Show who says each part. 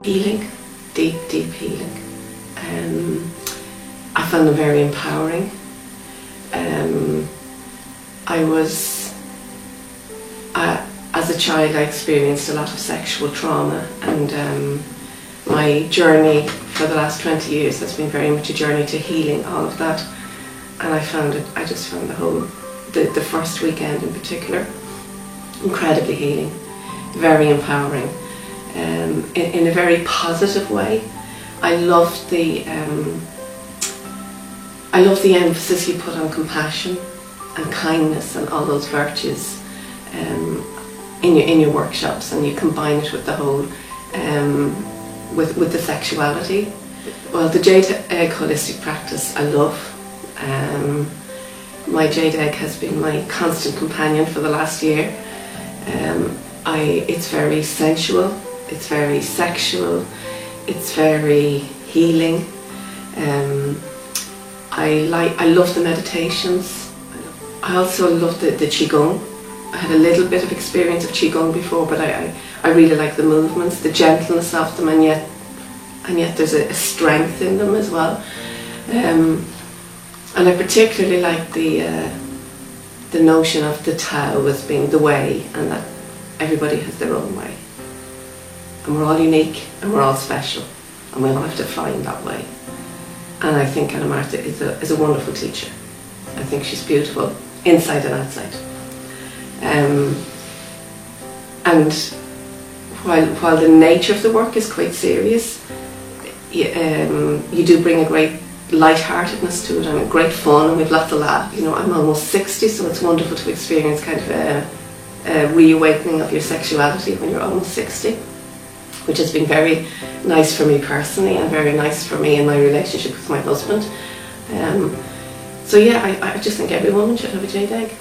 Speaker 1: Healing, deep, deep healing. I found them very empowering. As a child, I experienced a lot of sexual trauma, and my journey for the last 20 years has been very much a journey to healing all of that. And I just found the first weekend in particular, incredibly healing, very empowering, in a very positive way. I loved the emphasis you put on compassion and kindness and all those virtues in your workshops, and you combine it with the whole with the sexuality. Well, the Jade Egg holistic practice I love. My Jade Egg has been my constant companion for the last year. It's very sensual, it's very sexual, it's very healing. I love the meditations. I also love the Qigong. I had a little bit of experience of Qigong before, but I really like the movements, the gentleness of them, and yet there's a strength in them as well. And I particularly like the notion of the Tao as being the way, and that everybody has their own way. And we're all unique, and we're all special, and we all have to find that way. And I think Anna Martha is a wonderful teacher. I think she's beautiful, inside and outside. And while the nature of the work is quite serious, you do bring a great light-heartedness to it and a great fun, and we've lots of laugh. You know, I'm almost 60, so it's wonderful to experience kind of a reawakening of your sexuality when you're almost 60, which has been very nice for me personally and very nice for me in my relationship with my husband. So yeah, I just think every woman should have a Jade Egg.